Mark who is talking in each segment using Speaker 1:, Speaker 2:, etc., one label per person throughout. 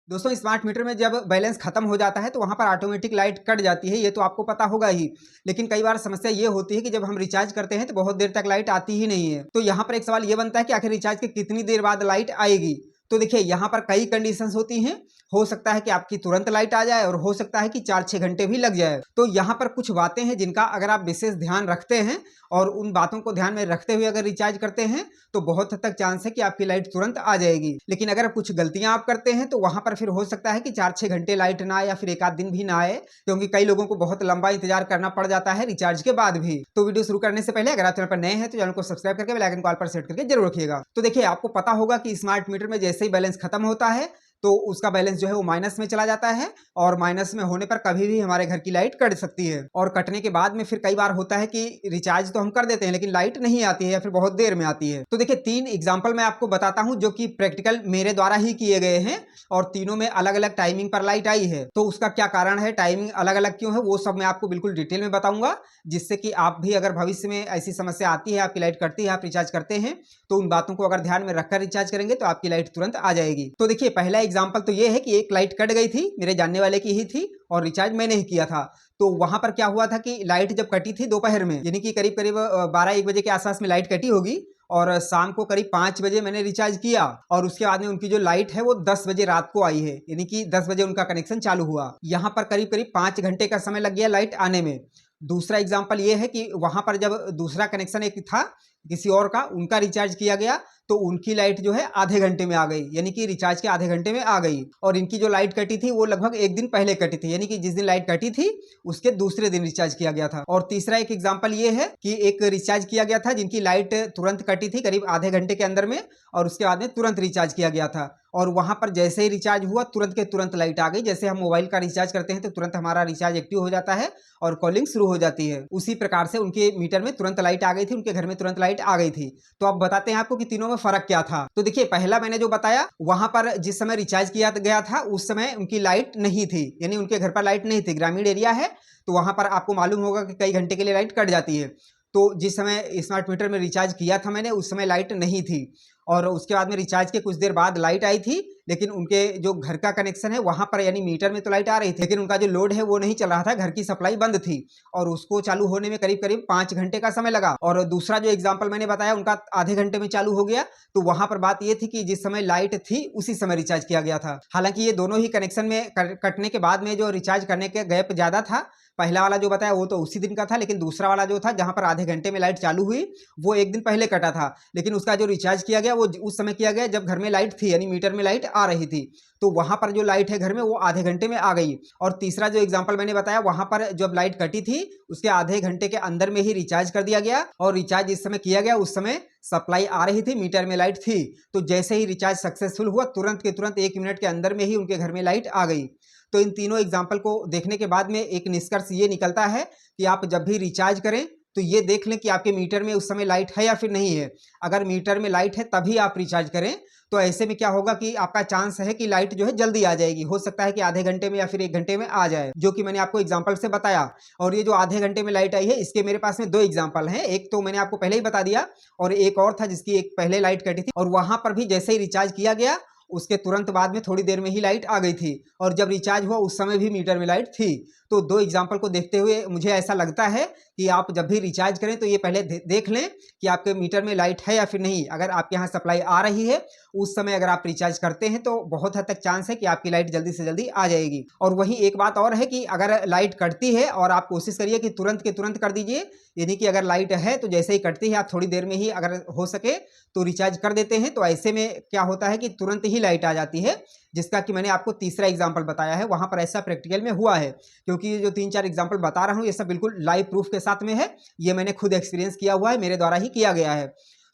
Speaker 1: दोस्तों smart meter में जब बैलेंस खत्म हो जाता है तो वहां पर ऑटोमेटिक लाइट कट जाती है, ये तो आपको पता होगा ही। लेकिन कई बार समस्या ये होती है कि जब हम रिचार्ज करते हैं तो बहुत देर तक लाइट आती ही नहीं है। तो यहाँ पर एक सवाल ये बनता है कि आखिर रिचार्ज के कितनी देर बाद लाइट आएगी। तो देखिए यहाँ पर कई कंडीशंस होती हैं। हो सकता है कि आपकी तुरंत लाइट आ जाए और हो सकता है कि 4-6 घंटे भी लग जाए। तो यहाँ पर कुछ बातें हैं जिनका अगर आप विशेष ध्यान रखते हैं और उन बातों को ध्यान में रखते हुए अगर रिचार्ज करते हैं तो बहुत हद तक चांस है कि आपकी लाइट तुरंत आ जाएगी। लेकिन अगर कुछ गलतियां आप करते हैं तो वहां पर फिर हो सकता है कि 4-6 घंटे लाइट ना आए या फिर एक आध दिन भी ना आए, क्योंकि कई लोगों को बहुत लंबा इंतजार करना पड़ जाता है रिचार्ज के बाद भी। तो वीडियो शुरू करने से पहले अगर आप चैनल पर नए हैं तो चैनल को सब्सक्राइब करके बेल आइकन को ऑल पर सेट करके जरूर रखिएगा। तो देखिए आपको पता होगा कि स्मार्ट मीटर में जैसे ही बैलेंस खत्म होता है तो उसका बैलेंस जो है वो माइनस में चला जाता है और माइनस में होने पर कभी भी हमारे घर की लाइट कट सकती है। और कटने के बाद में फिर कई बार होता है कि रिचार्ज तो हम कर देते हैं लेकिन लाइट नहीं आती है या फिर बहुत देर में आती है। तो देखिए 3 एग्जांपल मैं आपको बताता हूं जो कि प्रैक्टिकल मेरे द्वारा ही किए गए हैं और तीनों में अलग अलग टाइमिंग पर लाइट आई है। तो उसका क्या कारण है, टाइमिंग अलग अलग क्यों है, वो सब मैं आपको बिल्कुल डिटेल में बताऊंगा, जिससे कि आप भी अगर भविष्य में ऐसी समस्या आती है, आपकी लाइट कटती है, आप रिचार्ज करते हैं तो उन बातों को अगर ध्यान में रखकर रिचार्ज करेंगे तो आपकी लाइट तुरंत आ जाएगी। तो देखिए पहला एग्जांपल तो ये है कि एक लाइट कट गई थी, मेरे जानने वाले की ही थी और रिचार्ज मैंने ही किया था। तो वहां पर क्या हुआ था कि लाइट जब कटी थी दोपहर में, यानी कि करीब करीब 12-1 बजे के आसपास में लाइट कटी होगी और शाम को करीब 5 बजे मैंने रिचार्ज किया और उसके बाद में उनकी जो लाइट है वो 10 बजे रात को आई है, यानी कि 10 बजे उनका कनेक्शन चालू हुआ। यहाँ पर करीब करीब 5 घंटे का समय लग गया लाइट आने में। दूसरा एग्जाम्पल ये है कि वहां पर जब दूसरा कनेक्शन एक था किसी और का, उनका रिचार्ज किया गया तो उनकी लाइट जो है आधे घंटे में आ गई, यानी कि रिचार्ज के आधे घंटे में आ गई। और इनकी जो लाइट कटी थी वो लगभग एक दिन पहले कटी थी, यानी कि जिस दिन लाइट कटी थी उसके दूसरे दिन रिचार्ज किया गया था। और तीसरा एक एग्जांपल ये है कि एक रिचार्ज किया गया था जिनकी लाइट तुरंत कटी थी करीब आधे घंटे के अंदर में और उसके बाद में तुरंत रिचार्ज किया गया था और वहां पर जैसे ही रिचार्ज हुआ तुरंत के तुरंत लाइट आ गई। जैसे हम मोबाइल का रिचार्ज करते हैं तो तुरंत हमारा रिचार्ज एक्टिव हो जाता है और कॉलिंग शुरू हो जाती है, उसी प्रकार से उनके मीटर में तुरंत लाइट आ गई थी, उनके घर में तुरंत लाइट आ गई थी। तो अब बताते हैं आपको कि तीनों में फर्क क्या था। तो देखिए पहला मैंने जो बताया वहां पर जिस समय रिचार्ज किया गया था उस समय उनकी लाइट नहीं थी, यानी उनके घर पर लाइट नहीं थी, ग्रामीण एरिया है तो वहां पर आपको मालूम होगा कि कई घंटे के लिए लाइट कट जाती है। तो जिस समय स्मार्ट मीटर में रिचार्ज किया था मैंने उस समय लाइट नहीं थी और उसके बाद में रिचार्ज के कुछ देर बाद लाइट आई थी, लेकिन उनके जो घर का कनेक्शन है वहां पर यानी मीटर में तो लाइट आ रही थी लेकिन उनका जो लोड है वो नहीं चल रहा था, घर की सप्लाई बंद थी और उसको चालू होने में करीब करीब 5 घंटे का समय लगा। और दूसरा जो एग्जाम्पल मैंने बताया उनका आधे घंटे में चालू हो गया। तो वहां पर बात ये थी कि जिस समय लाइट थी उसी समय रिचार्ज किया गया था। हालांकि ये दोनों ही कनेक्शन में कटने के बाद में जो रिचार्ज करने के गैप ज्यादा था, पहला वाला जो बताया वो तो उसी दिन का था, लेकिन दूसरा वाला जो था जहां पर आधे घंटे में लाइट चालू हुई वो एक दिन पहले कटा था, लेकिन उसका जो रिचार्ज किया गया वो उस समय किया गया जब घर में लाइट थी, यानी मीटर में लाइट आ रही थी। तो वहां पर जो लाइट है घर में वो आधे घंटे में आ गई। और तीसरा जो एग्जांपल मैंने बताया वहां पर जब लाइट कटी थी उसके आधे घंटे के अंदर में ही रिचार्ज कर दिया गया और रिचार्ज जिस समय किया गया उस समय सप्लाई आ रही थी, मीटर में लाइट थी। तो जैसे ही रिचार्ज सक्सेसफुल हुआ तुरंत के तुरंत 1 मिनट के अंदर में ही उनके घर में लाइट आ गई। तो इन तीनों एग्जाम्पल को देखने के बाद में एक निष्कर्ष ये निकलता है कि आप जब भी रिचार्ज करें तो ये देख लें कि आपके मीटर में उस समय लाइट है या फिर नहीं है। अगर मीटर में लाइट है तभी आप रिचार्ज करें, तो ऐसे में क्या होगा कि आपका चांस है कि लाइट जो है जल्दी आ जाएगी। हो सकता है कि आधे घंटे में या फिर 1 घंटे में आ जाए, जो कि मैंने आपको एग्जांपल से बताया। और ये जो आधे घंटे में लाइट आई है इसके मेरे पास में 2 एग्जांपल हैं, एक तो मैंने आपको पहले ही बता दिया और एक और था जिसकी एक पहले लाइट कटी थी और वहां पर भी जैसे ही रिचार्ज किया गया उसके तुरंत बाद में थोड़ी देर में ही लाइट आ गई थी और जब रिचार्ज हुआ उस समय भी मीटर में लाइट थी। तो 2 एग्जांपल को देखते हुए मुझे ऐसा लगता है कि आप जब भी रिचार्ज करें तो ये पहले देख लें कि आपके मीटर में लाइट है या फिर नहीं। अगर आपके यहाँ सप्लाई आ रही है उस समय अगर आप रिचार्ज करते हैं तो बहुत हद तक चांस है कि आपकी लाइट जल्दी से जल्दी आ जाएगी। और वहीं एक बात और है कि अगर लाइट कटती है और आप कोशिश करिए कि तुरंत के तुरंत कर दीजिए, यानी कि अगर लाइट है तो जैसे ही कटती है आप थोड़ी देर में ही अगर हो सके तो रिचार्ज कर देते हैं। तो ऐसे में क्या होता है कि तुरंत ही लाइट आ जाती है, जिसका कि मैंने आपको तीसरा एग्जांपल बताया है, वहां पर ऐसा प्रैक्टिकल में हुआ है। क्योंकि ये जो 3-4 एग्जांपल बता रहा हूँ ये सब बिल्कुल लाइव प्रूफ के साथ में है, ये मैंने खुद एक्सपीरियंस किया हुआ है, मेरे द्वारा ही किया गया है।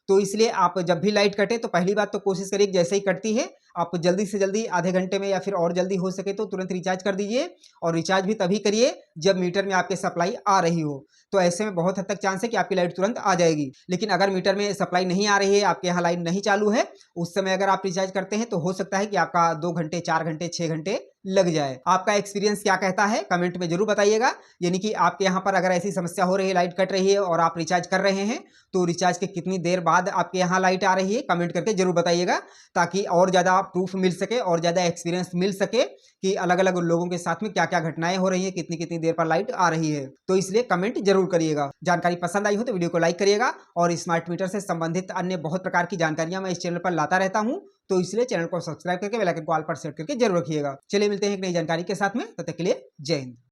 Speaker 1: तो इसलिए आप जब भी लाइट कटे तो पहली बात तो कोशिश करिए कि जैसे ही कटती है आप जल्दी से जल्दी आधे घंटे में या फिर और जल्दी हो सके तो तुरंत रिचार्ज कर दीजिए और रिचार्ज भी तभी करिए जब मीटर में आपके सप्लाई आ रही हो। तो ऐसे में बहुत हद तक चांस है कि आपकी लाइट तुरंत आ जाएगी। लेकिन अगर मीटर में सप्लाई नहीं आ रही है, आपके यहाँ लाइन नहीं चालू है, उस समय अगर आप रिचार्ज करते हैं तो हो सकता है कि आपका 2 घंटे, 4 घंटे, 6 घंटे लग जाए। आपका एक्सपीरियंस क्या कहता है कमेंट में जरूर बताइएगा। यानी कि आपके यहाँ पर अगर ऐसी समस्या हो रही है, लाइट कट रही है और आप रिचार्ज कर रहे हैं, तो रिचार्ज के कितनी देर बाद आपके यहाँ लाइट आ रही है कमेंट करके जरूर बताइएगा, ताकि और ज़्यादा प्रूफ मिल सके और ज़्यादा एक्सपीरियंस मिल सके कि अलग अलग लोगों के साथ में क्या क्या घटनाएं हो रही है, कितनी कितनी देर पर लाइट आ रही है। तो इसलिए कमेंट जरूर करिएगा। जानकारी पसंद आई हो तो वीडियो को लाइक करिएगा, और स्मार्ट मीटर से संबंधित अन्य बहुत प्रकार की जानकारियां मैं इस चैनल पर लाता रहता हूं, तो इसलिए चैनल को सब्सक्राइब करके बेल आइकन को ऑल पर सेट करके जरूर रखिएगा। चलिए मिलते हैं एक नई जानकारी के साथ में, तब तक के लिए जय हिंद।